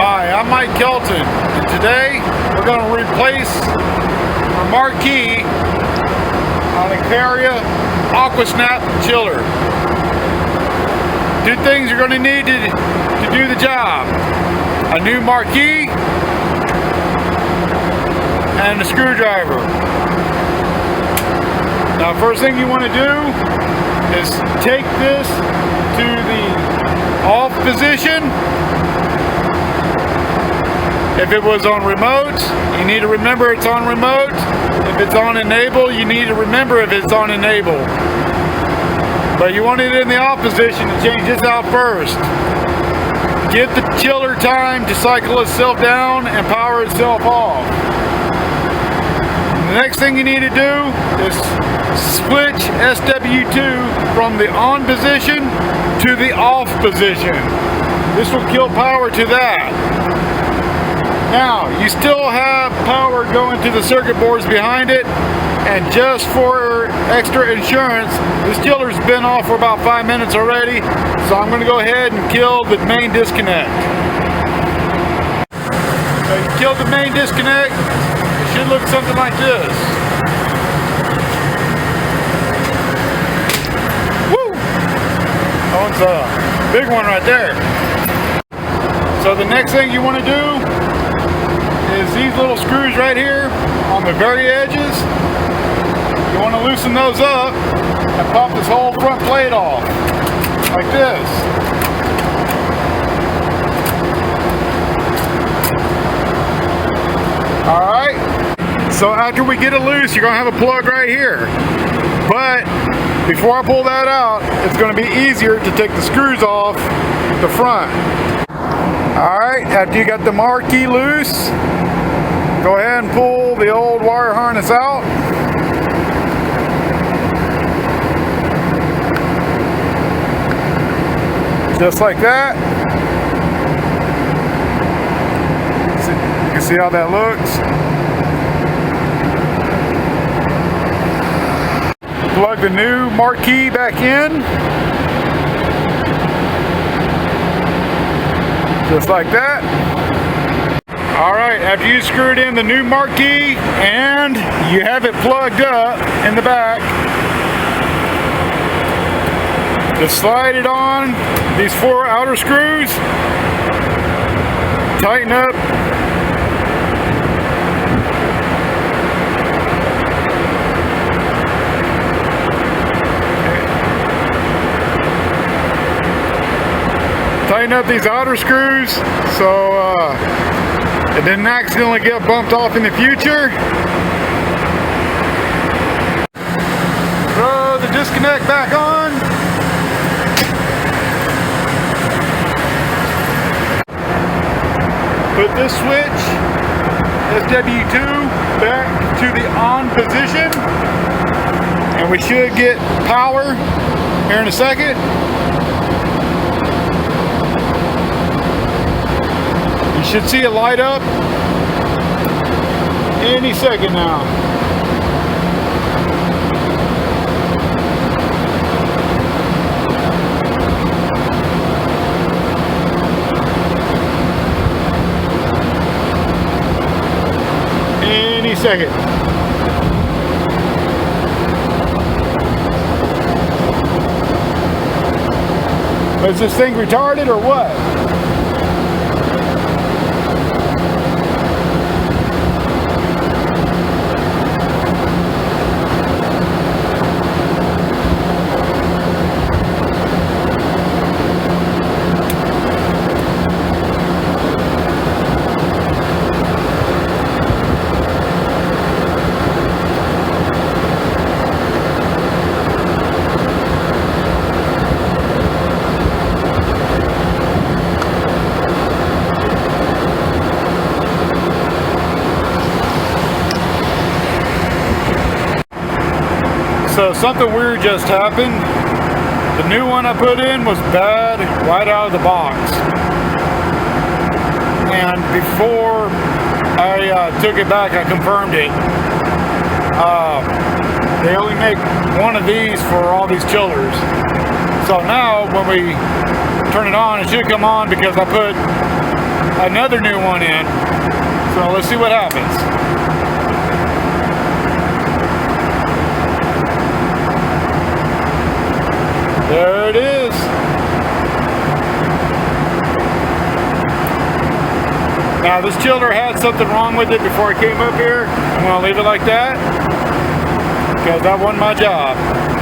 Hi, I'm Kelton, and today we're going to replace our marquee on a Carrier AquaSnap chiller. Two things you're going to need to do the job: a new marquee and a screwdriver. Now, first thing you want to do is take this to the off position. If it was on remote, you need to remember it's on remote. If it's on enable, you need to remember if it's on enable. But you want it in the off position to change this out first. Give the chiller time to cycle itself down and power itself off. The next thing you need to do is switch SW2 from the on position to the off position. This will kill power to that. Now, you still have power going to the circuit boards behind it, and just for extra insurance, this chiller's been off for about 5 minutes already, so I'm going to go ahead and kill the main disconnect. So you killed the main disconnect. It should look something like this. Woo! That one's a big one right there. So the next thing you want to do is these little screws right here on the very edges. You want to loosen those up and pop this whole front plate off like this. Alright, so after we get it loose, you're going to have a plug right here. But before I pull that out, it's going to be easier to take the screws off the front. Alright, after you got the marquee loose, go ahead and pull the old wire harness out. Just like that. You can see how that looks. Plug the new marquee back in. Just like that. Alright, after you screwed in the new marquee and you have it plugged up in the back, just slide it on these 4 outer screws, tighten up, these outer screws so it didn't accidentally get bumped off in the future. Throw the disconnect back on. Put this switch, SW2, back to the on position, and we should get power here in a second. You should see it light up any second now. Any second. Is this thing retarded or what? So something weird just happened. The new one I put in was bad right out of the box. And before I took it back, I confirmed it. They only make one of these for all these chillers. So now when we turn it on, it should come on because I put another new one in. So let's see what happens. There it is. Now this chiller had something wrong with it before I came up here. I'm going to leave it like that because that wasn't my job.